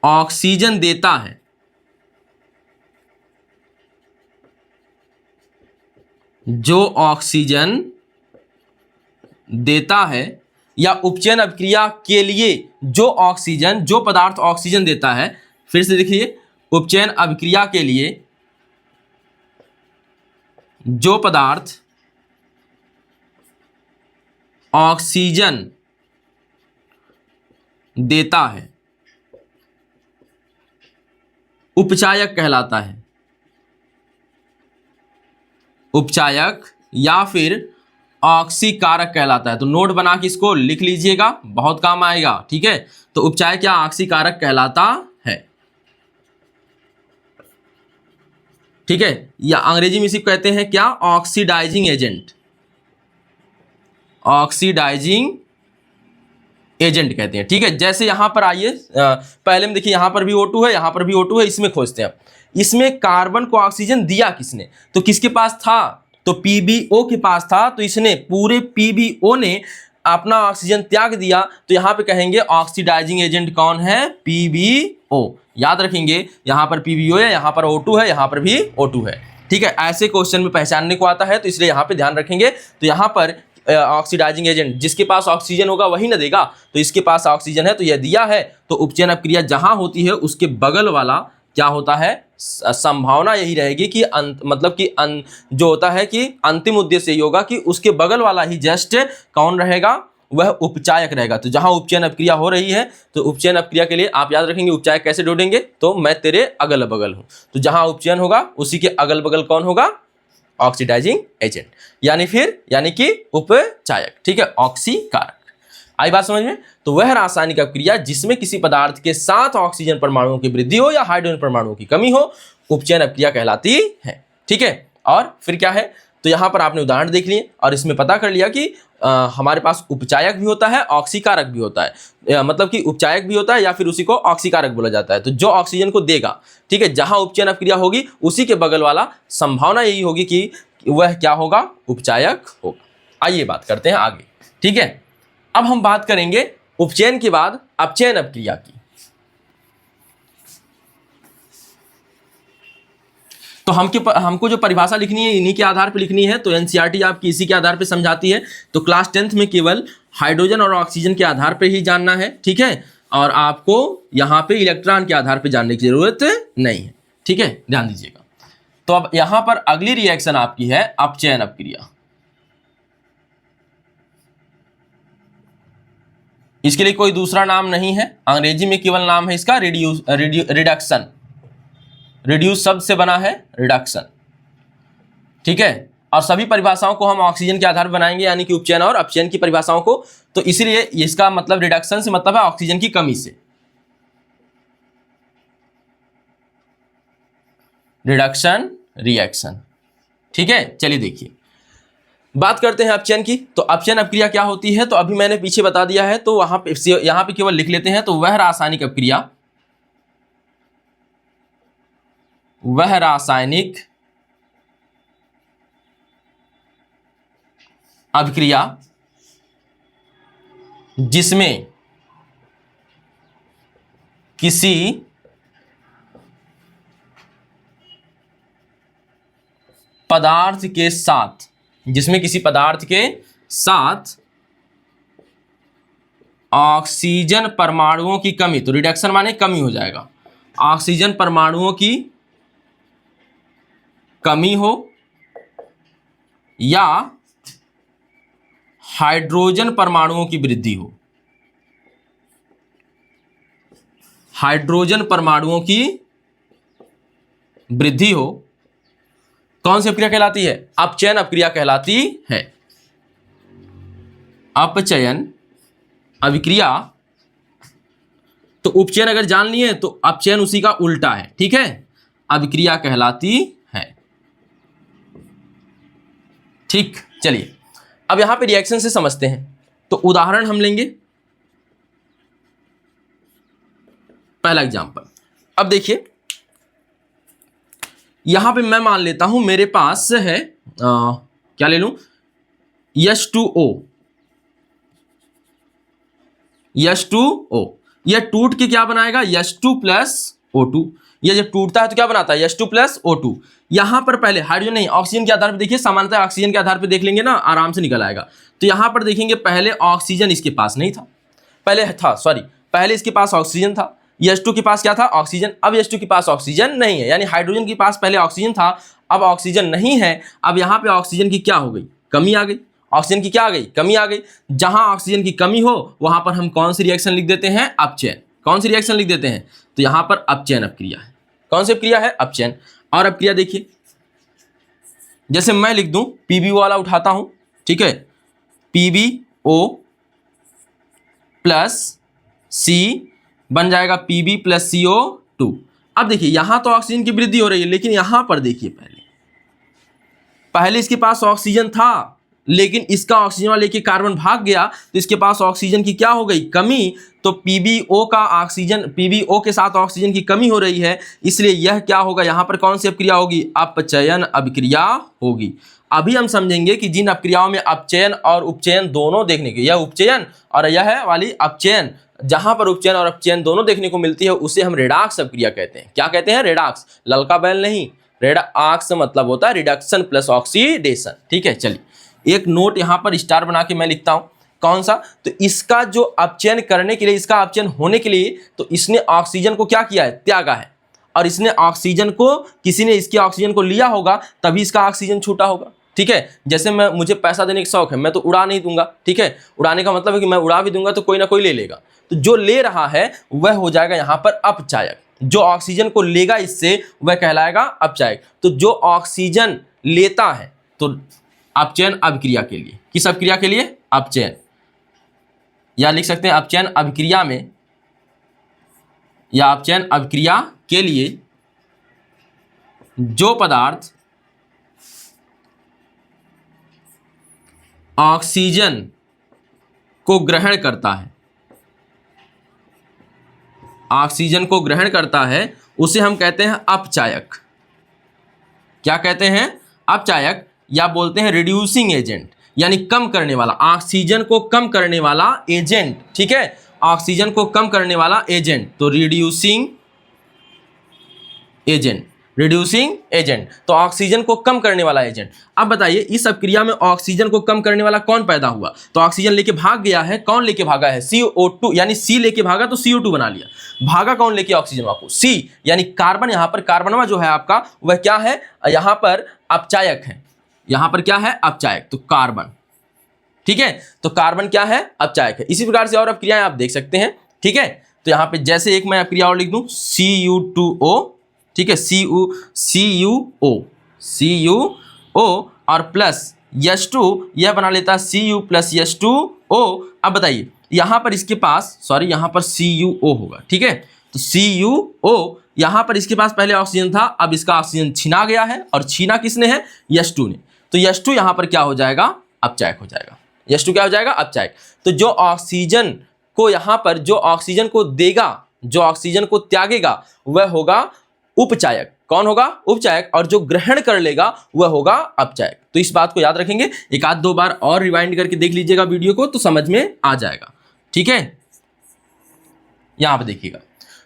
ऑक्सीजन देता है, जो ऑक्सीजन देता है, या उपचयन अभिक्रिया के लिए जो ऑक्सीजन, जो पदार्थ ऑक्सीजन देता है, फिर से देखिए, उपचयन अभिक्रिया के लिए जो पदार्थ ऑक्सीजन देता है उपचायक कहलाता है, उपचायक या फिर ऑक्सीकारक कहलाता है। तो नोट बना के इसको लिख लीजिएगा, बहुत काम आएगा। ठीक है, तो उपचायक या ऑक्सीकारक कहलाता है। ठीक है, या अंग्रेजी में इसे कहते हैं क्या, ऑक्सीडाइजिंग एजेंट, ऑक्सीडाइजिंग एजेंट कहते हैं। ठीक है, जैसे यहां पर आइए, पहले में देखिए, यहां पर भी O2 है, यहां पर भी O2 है, इसमें खोजते हैं। इसमें कार्बन को ऑक्सीजन दिया किसने, तो किसके पास था, तो PbO के पास था, तो इसने पूरे PbO ने अपना ऑक्सीजन त्याग दिया, तो यहां पे कहेंगे ऑक्सीडाइजिंग एजेंट कौन है, PbO। याद रखेंगे, यहां पर PbO है, यहां पर O2 है, यहां पर भी O2 है। ठीक है, ऐसे क्वेश्चन में पहचानने को आता है, तो इसलिए यहां पे ध्यान रखेंगे। तो यहां पर ऑक्सीडाइजिंग एजेंट, जिसके पास ऑक्सीजन होगा वही ना देगा, तो इसके पास ऑक्सीजन है तो यह दिया है, तो उपचयन अपक्रिया जहां होती है उसके बगल वाला क्या होता है, संभावना यही रहेगी कि मतलब कि जो होता है कि अंतिम उद्देश्य यही होगा कि उसके बगल वाला ही जस्ट कौन रहेगा, वह उपचायक रहेगा। तो जहां उपचयन अपक्रिया हो रही है, तो उपचयन अपक्रिया के लिए आप याद रखेंगे उपचायक कैसे ढूंढेंगे, तो मैं तेरे अगल बगल हूं, तो जहां उपचयन होगा उसी के अगल बगल कौन होगा, ऑक्सीडाइजिंग एजेंट, यानी कि उपचायक। ठीक है, ऑक्सीकारक। आई बात समझ में। तो वह रासायनिक अपक्रिया जिसमें किसी पदार्थ के साथ ऑक्सीजन परमाणुओं की वृद्धि हो या हाइड्रोजन परमाणुओं की कमी हो, उपचयन अपक्रिया कहलाती है। ठीक है, और फिर क्या है, तो यहां पर आपने उदाहरण देख लिए और इसमें पता कर लिया कि हमारे पास उपचायक भी होता है, ऑक्सीकारक भी होता है, मतलब कि उपचायक भी होता है या फिर उसी को ऑक्सीकारक बोला जाता है। तो जो ऑक्सीजन को देगा, ठीक है, जहां उपचयन अपक्रिया होगी उसी के बगल वाला संभावना यही होगी कि वह क्या होगा, उपचायक होगा। आइए बात करते हैं आगे। ठीक है, अब हम बात करेंगे उपचयन के बाद अपचयन अपक्रिया की। तो हमको जो परिभाषा लिखनी है इन्हीं के आधार पर लिखनी है, तो एनसीईआरटी आपकी इसी के आधार पर समझाती है। तो क्लास 10th में केवल हाइड्रोजन और ऑक्सीजन के आधार पर ही जानना है। ठीक है, और आपको यहाँ पे इलेक्ट्रॉन के आधार पर जानने की जरूरत नहीं है। ठीक है, ध्यान दीजिएगा। तो अब यहां पर अगली रिएक्शन आपकी है अपचयन अपक्रिया। इसके लिए कोई दूसरा नाम नहीं है, अंग्रेजी में केवल नाम है इसका रिडक्शन। रिड्यूस शब्द से बना है रिडक्शन। ठीक है, और सभी परिभाषाओं को हम ऑक्सीजन के आधार पर बनाएंगे, यानी कि उपचयन और अपचयन की परिभाषाओं को। तो इसलिए इसका मतलब रिडक्शन से मतलब है ऑक्सीजन की कमी से, रिडक्शन रिएक्शन। ठीक है, चलिए देखिए बात करते हैं अपचयन की। तो अपचयन अपक्रिया क्या होती है, तो अभी मैंने पीछे बता दिया है, तो यहां पे केवल लिख लेते हैं। तो वह रासायनिक अभिक्रिया जिसमें किसी पदार्थ के साथ ऑक्सीजन परमाणुओं की कमी, तो रिडक्शन माने कमी हो जाएगा, ऑक्सीजन परमाणुओं की कमी हो या हाइड्रोजन परमाणुओं की वृद्धि हो। हाइड्रोजन परमाणुओं की वृद्धि हो, कौन सी अपक्रिया कहलाती है? अपचयन अपक्रिया कहलाती है। अपचयन अभिक्रिया, तो उपचयन अगर जान लिए तो अपचयन उसी का उल्टा है, ठीक है, अभिक्रिया कहलाती है। ठीक, चलिए अब यहां पे रिएक्शन से समझते हैं। तो उदाहरण हम लेंगे, पहला एग्जांपल। अब देखिए यहां पे मैं मान लेता हूं मेरे पास है क्या ले लूं, H2O। H2O यह टूट के क्या बनाएगा, H2 प्लस O2। यह जब टूटता है तो क्या बनाता है, H2 प्लस O2। यहां पर पहले हाइड्रोजन नहीं, ऑक्सीजन के आधार पर देखिए, सामान्यतः ऑक्सीजन के आधार पर देख लेंगे ना, आराम से निकल आएगा। तो यहां पर देखेंगे पहले ऑक्सीजन इसके पास नहीं था, पहले इसके पास ऑक्सीजन था, H2 के पास क्या था, ऑक्सीजन। अब H2 के पास ऑक्सीजन नहीं है, यानी हाइड्रोजन के पास पहले ऑक्सीजन था, अब ऑक्सीजन नहीं है। अब यहां पे ऑक्सीजन की क्या हो गई, कमी आ गई। ऑक्सीजन की क्या आ गई, कमी आ गई। जहां ऑक्सीजन की कमी हो वहां पर हम कौन सी रिएक्शन लिख देते हैं, अपचयन। कौन सी रिएक्शन लिख देते हैं, तो यहां पर अपचयन अपक्रिया है। कौन सी अपक्रिया है, अपचयन। और अपक्रिया देखिए, जैसे मैं लिख दूं PbO वाला उठाता हूं, ठीक है, PbO प्लस C बन जाएगा Pb प्लस CO2। अब देखिए यहां तो ऑक्सीजन की वृद्धि हो रही है, लेकिन यहां पर देखिए पहले इसके पास ऑक्सीजन था, लेकिन इसका ऑक्सीजन वाला लेके कार्बन भाग गया, तो इसके पास ऑक्सीजन की क्या हो गई, कमी। तो PbO का ऑक्सीजन, PbO के साथ ऑक्सीजन की कमी हो रही है, इसलिए यह क्या होगा, यहां पर कौन सी अपक्रिया होगी, अपचयन अभिक्रिया होगी। अभी हम समझेंगे कि जिन अपक्रियाओं में अपचयन और उपचयन दोनों देखने के, यह उपचयन और यह है वाली अपचयन, जहां पर उपचयन और अपचयन दोनों देखने को मिलती है उसे हम रेडॉक्स अपक्रिया कहते हैं। क्या कहते हैं, रेडॉक्स, ललका बैल नहीं, रेडॉक्स मतलब होता है रिडक्शन प्लस ऑक्सीडेशन। ठीक है, चलिए एक नोट यहां पर स्टार बना के मैं लिखता हूं, कौन सा, तो इसका जो अपचयन करने के लिए, इसका अपचयन होने के लिए, तो इसने ऑक्सीजन को क्या किया है, त्यागा है। और इसने ऑक्सीजन को, किसी ने इसके ऑक्सीजन को लिया होगा तभी इसका ऑक्सीजन छूटा होगा। ठीक है, जैसे मुझे पैसा देने का शौक है, मैं तो उड़ा नहीं दूंगा, ठीक है, उड़ाने का मतलब है कि मैं उड़ा भी दूंगा तो कोई ना कोई ले लेगा, तो जो ले रहा है वह हो जाएगा यहां पर अपचायक। जो ऑक्सीजन को लेगा इससे वह कहलाएगा अपचायक। तो जो ऑक्सीजन लेता है तो अपचयन अभिक्रिया के लिए, किस अभिक्रिया के लिए, अपचयन, या लिख सकते हैं अपचयन अभिक्रिया में, या अपचयन अभिक्रिया के लिए जो पदार्थ ऑक्सीजन को ग्रहण करता है, ऑक्सीजन को ग्रहण करता है उसे हम कहते हैं अपचायक। क्या कहते हैं, अपचायक, या बोलते हैं रिड्यूसिंग एजेंट, यानी कम करने वाला, ऑक्सीजन को कम करने वाला एजेंट। ठीक है, ऑक्सीजन को कम करने वाला एजेंट, तो रिड्यूसिंग एजेंट, रिड्यूसिंग एजेंट, तो ऑक्सीजन को कम करने वाला एजेंट। अब बताइए इस अपक्रिया में ऑक्सीजन को कम करने वाला कौन पैदा हुआ, तो ऑक्सीजन लेके भाग गया है, कौन लेके भागा है, CO2, यानी C लेके भागा तो CO2 बना लिया, भागा कौन लेके, ऑक्सीजन को, C, यानी कार्बन। यहां पर कार्बनवा जो है आपका वह क्या है, यहां पर अपचायक है, यहां पर क्या है, अपचायक, तो कार्बन। ठीक है, तो कार्बन क्या है, अपचायक है। इसी प्रकार से और अपक्रियाएं आप देख सकते हैं। ठीक है, तो यहां पे जैसे एक मैं अपक्रिया और लिख दूं Cu2O, ठीक है, CuO और प्लस H2, यह बना लेता है Cu प्लस H2O। अब बताइए यहां पर इसके पास, सॉरी यहां पर CuO होगा, ठीक है, तो CuO, यहां पर इसके पास पहले ऑक्सीजन था, अब इसका ऑक्सीजन छीना गया है, और छीना किसने है, H2 ने, तो H2 यहां पर क्या हो जाएगा, अपचायक हो जाएगा। H2 क्या हो जाएगा, अपचायक। तो जो ऑक्सीजन को यहां पर, जो ऑक्सीजन को देगा, जो ऑक्सीजन को त्यागेगा वह होगा उपचायक। कौन होगा, उपचायक, और जो ग्रहण कर लेगा वह होगा अपचायक। तो इस बात को याद रखेंगे, एक आध दो बार और रिवाइंड करके देख लीजिएगा वीडियो को तो समझ में आ जाएगा। ठीक है, यहां पे देखिएगा,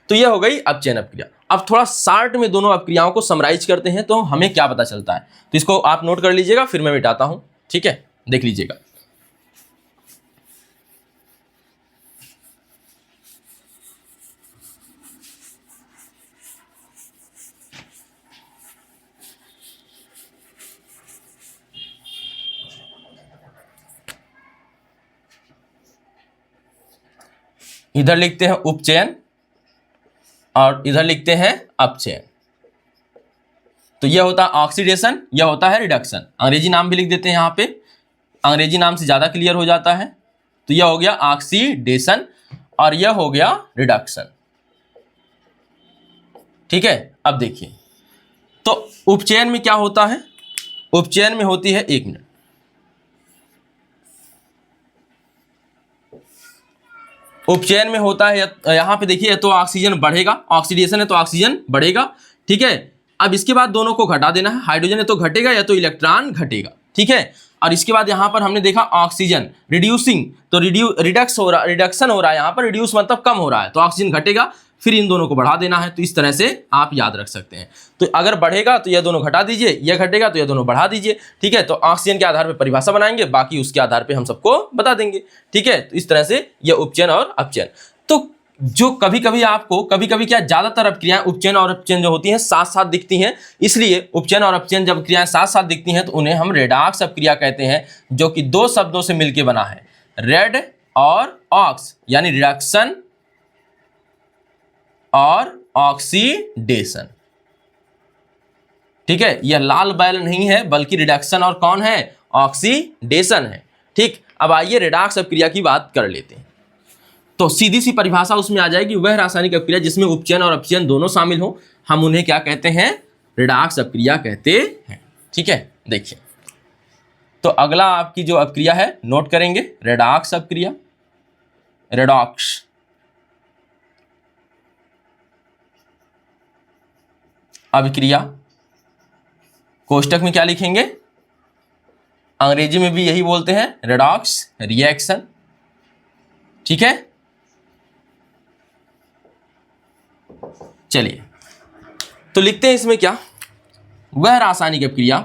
तो यह हो गई अपचयन अपक्रिया। अब थोड़ा शार्ट में दोनों अपक्रियाओं को समराइज करते हैं तो हमें क्या पता चलता है, तो इसको आप नोट कर लीजिएगा, फिर मैं मिटाता हूं। ठीक है, देख लीजिएगा, इधर लिखते हैं उपचयन और इधर लिखते हैं अपचयन। तो यह होता है ऑक्सीडेशन, यह होता है रिडक्शन। अंग्रेजी नाम भी लिख देते हैं यहाँ पे, अंग्रेजी नाम से ज़्यादा क्लियर हो जाता है। तो यह हो गया ऑक्सीडेशन और यह हो गया रिडक्शन। ठीक है, अब देखिए तो उपचयन में क्या होता है। उपचयन में होती है, एक मिनट, उपचयन में होता है यहाँ पे देखिए, तो ऑक्सीजन बढ़ेगा, ऑक्सीडेशन है तो ऑक्सीजन बढ़ेगा। ठीक है, अब इसके बाद दोनों को घटा देना है, हाइड्रोजन है तो घटेगा या तो इलेक्ट्रॉन घटेगा। ठीक है, और इसके बाद यहाँ पर हमने देखा ऑक्सीजन रिड्यूसिंग, तो रिडक्शन हो रहा है यहाँ पर, रिड्यूस मतलब कम हो रहा है, तो ऑक्सीजन घटेगा, फिर इन दोनों को बढ़ा देना है। तो इस तरह से आप याद रख सकते हैं। तो अगर बढ़ेगा तो यह दोनों घटा दीजिए, यह घटेगा तो यह दोनों बढ़ा दीजिए। ठीक है, तो ऑक्सीजन के आधार पर परिभाषा बनाएंगे, बाकी उसके आधार पर हम सबको बता देंगे। ठीक है, तो इस तरह से यह उपचयन और अपचयन। तो जो कभी कभी आपको क्या ज्यादातर अपक्रियाएं उपचयन और अपचयन जो होती हैं साथ साथ दिखती हैं, इसलिए उपचयन और अपचयन जब क्रियाएं साथ साथ दिखती हैं तो उन्हें हम रेडॉक्स अपक्रिया कहते हैं, जो कि दो शब्दों से मिलकर बना है, रेड और ऑक्स, यानी रिडक्शन और ऑक्सीडेशन। ठीक है, यह लाल बैल नहीं है बल्कि रिडक्शन और कौन है, ऑक्सीडेशन है। ठीक, अब आइए रेडॉक्स अपक्रिया की बात कर लेते हैं। तो सीधी सी परिभाषा उसमें आ जाएगी, वह रासायनिक अपक्रिया जिसमें उपचयन और अपचयन दोनों शामिल हो, हम उन्हें क्या कहते हैं, रेडॉक्स अपक्रिया कहते हैं। ठीक है, देखिए तो अगला आपकी जो अपक्रिया है नोट करेंगे, रेडॉक्स अपक्रिया, रेडॉक्स। अभिक्रिया कोष्टक में क्या लिखेंगे, अंग्रेजी में भी यही बोलते हैं, रेडॉक्स रिएक्शन। ठीक है, चलिए तो लिखते हैं इसमें क्या, वह रासायनिक अपक्रिया,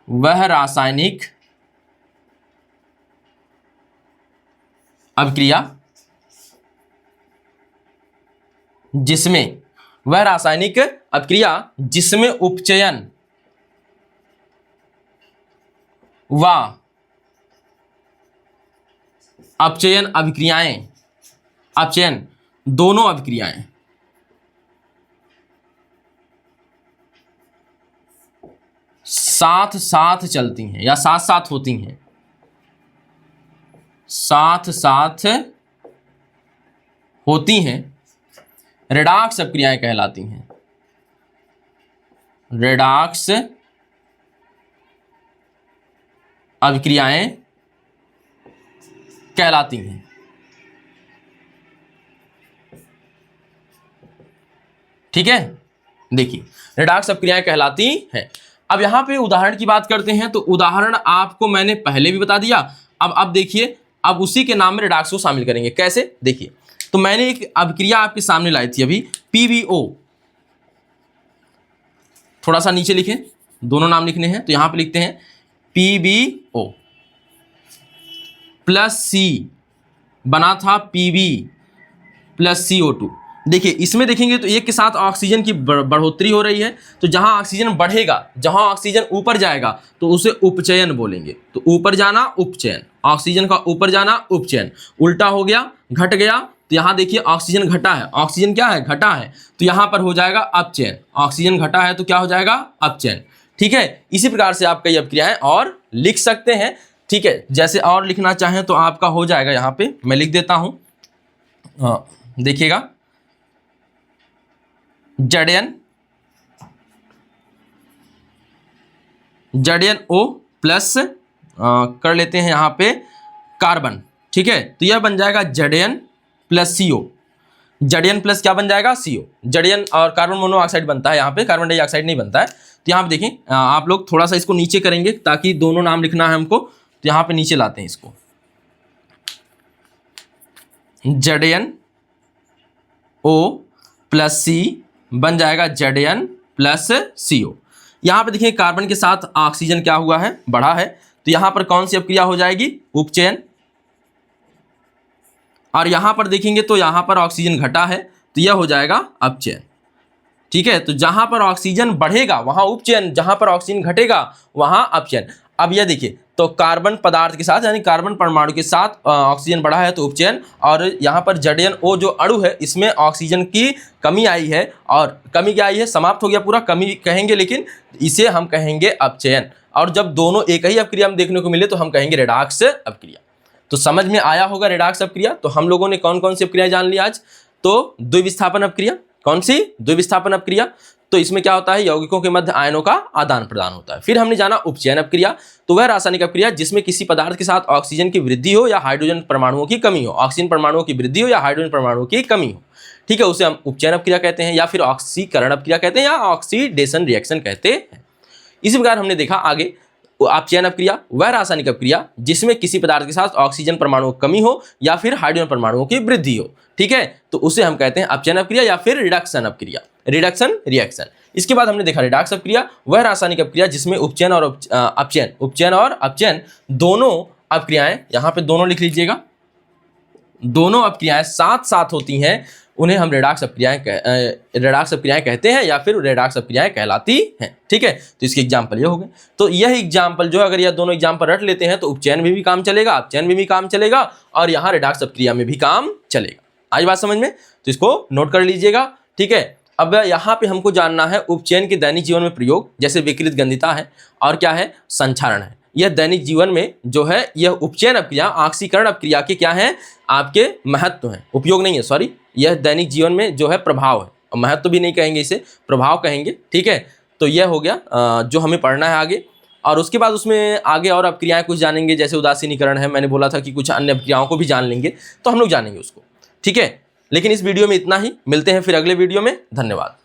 वह रासायनिक अपक्रिया जिसमें, वह रासायनिक अपक्रिया जिसमें उपचयन व अपचयन अभिक्रियाएं, अपचयन दोनों अभिक्रियाएं साथ साथ चलती हैं या साथ साथ होती हैं, साथ साथ होती हैं, रेडॉक्स अपक्रियाएं कहलाती हैं, रेडॉक्स अभिक्रियाएं कहलाती हैं। ठीक है, देखिए रेडॉक्स अपक्रियाएं कहलाती हैं। अब यहां पे उदाहरण की बात करते हैं, तो उदाहरण आपको मैंने पहले भी बता दिया। अब देखिए, अब उसी के नाम में रेडॉक्स को शामिल करेंगे। कैसे, देखिए तो मैंने एक अभिक्रिया आपके सामने लाई थी अभी, PbO, थोड़ा सा नीचे लिखें, दोनों नाम लिखने हैं, तो यहां पे लिखते हैं PbO प्लस C बना था Pb प्लस CO2। देखिए इसमें देखेंगे तो एक के साथ ऑक्सीजन की बढ़ोतरी हो रही है, तो जहां ऑक्सीजन बढ़ेगा, जहां ऑक्सीजन ऊपर जाएगा तो उसे उपचयन बोलेंगे। तो ऊपर जाना उपचयन, ऑक्सीजन का ऊपर जाना उपचयन। उल्टा हो गया, घट गया, तो यहां देखिए ऑक्सीजन घटा है, ऑक्सीजन क्या है, घटा है, तो यहां पर हो जाएगा अपचयन। ऑक्सीजन घटा है तो क्या हो जाएगा, अपचयन। ठीक है, इसी प्रकार से आप कई अपक्रियाएं और लिख सकते हैं। ठीक है, जैसे और लिखना चाहें तो आपका हो जाएगा, यहाँ पे मैं लिख देता हूं, देखिएगा, ZnO प्लस कर लेते हैं यहाँ पे कार्बन। ठीक है, तो यह बन जाएगा Zn plus CO। Zn plus क्या बन जाएगा, CO। Zn और कार्बन मोनोऑक्साइड बनता है, यहाँ पे कार्बन डाइऑक्साइड नहीं बनता है। तो यहाँ पे देखें, आप लोग थोड़ा सा इसको नीचे करेंगे ताकि दोनों नाम लिखना है हमको, तो यहाँ पे नीचे लाते हैं इसको, ZnO प्लस C बन जाएगा Zn प्लस CO। यहाँ पे देखिए कार्बन के साथ ऑक्सीजन क्या हुआ है, बढ़ा है, तो यहाँ पर कौन सी अपक्रिया हो जाएगी, उपचयन। और यहाँ पर देखेंगे तो यहाँ पर ऑक्सीजन घटा है, तो यह हो जाएगा अपचयन। ठीक है, तो जहाँ पर ऑक्सीजन बढ़ेगा वहाँ उपचयन, जहाँ पर ऑक्सीजन घटेगा वहाँ अपचयन। अब यह देखिए, तो कार्बन पदार्थ के साथ यानी कार्बन परमाणु के साथ ऑक्सीजन बढ़ा है तो उपचयन, और यहाँ पर ZnO जो अणु है इसमें ऑक्सीजन की कमी आई है, और कमी क्या आई है, समाप्त हो गया पूरा, कमी कहेंगे लेकिन इसे हम कहेंगे अपचयन। और जब दोनों एक ही अपक्रिया में देखने को मिले तो हम कहेंगे रेडॉक्स अपक्रिया। तो समझ में आया होगा रेडॉक्स अपक्रिया। तो हम लोगों ने कौन कौन सी अपक्रिया जान ली आज, तो द्विविस्थापन अपक्रिया। कौन सी, द्विविस्थापन अपक्रिया। तो इसमें क्या होता है, यौगिकों के मध्य आयनों का आदान प्रदान होता है। फिर हमने जाना उपचयन अपक्रिया, तो वह रासायनिक अपक्रिया जिसमें किसी पदार्थ के साथ ऑक्सीजन की वृद्धि हो या हाइड्रोजन परमाणुओं की कमी हो, ऑक्सीजन परमाणुओं की वृद्धि हो या हाइड्रोजन परमाणुओं की कमी हो, ठीक है, उसे हम उपचयन अपक्रिया कहते हैं, या फिर ऑक्सीकरण अपक्रिया कहते हैं, या ऑक्सीडेशन रिएक्शन कहते हैं। इसी प्रकार हमने देखा आगे अपचयन अपक्रिया वह रासायनिक अपक्रिया जिसमें किसी पदार्थ के साथ ऑक्सीजन परमाणुओं की कमी हो या फिर हाइड्रोजन परमाणुओं की वृद्धि हो, ठीक है, तो उसे हम कहते हैं अपचयन अपक्रिया या फिर रिडक्शन अपक्रिया, रिडक्शन रिएक्शन। इसके बाद हमने देखा रिडॉक्स अपक्रिया वह रासायनिक अपक्रिया जिसमें उपचयन और अपचयन दोनों अपक्रियाएं, यहाँ पे दोनों लिख लीजिएगा, दोनों अपक्रियाएं साथ साथ होती हैं, उन्हें हम रेडॉक्स अपक्रियाएं कहते हैं या फिर रेडॉक्स अपक्रियाएं कहलाती हैं, ठीक है। तो इसके एग्जाम्पल ये हो गए। तो यह एग्जाम्पल जो अगर यह दोनों एग्जाम्पल रट लेते हैं तो उपचयन में भी काम चलेगा, अपचयन में भी काम चलेगा, और यहाँ रेडॉक्स अपक्रिया में भी काम चलेगा। आज बात समझ में, तो इसको नोट कर लीजिएगा, ठीक है। अब यहाँ पे हमको जानना है उपचयन के दैनिक जीवन में प्रयोग, जैसे विकृत गंधिता है और क्या है, संक्षारण है। यह दैनिक जीवन में जो है यह उपचयन अपक्रिया ऑक्सीकरण अपक्रिया के क्या है, आपके महत्व हैं, उपयोग नहीं है, सॉरी, यह दैनिक जीवन में जो है प्रभाव है, महत्व भी नहीं कहेंगे इसे, प्रभाव कहेंगे, ठीक है। तो यह हो गया जो हमें पढ़ना है आगे। और उसके बाद उसमें आगे और अपक्रियाएं कुछ जानेंगे, जैसे उदासीनीकरण है, मैंने बोला था कि कुछ अन्य अपक्रियाओं को भी जान लेंगे, तो हम लोग जानेंगे उसको, ठीक है। लेकिन इस वीडियो में इतना ही, मिलते हैं फिर अगले वीडियो में, धन्यवाद।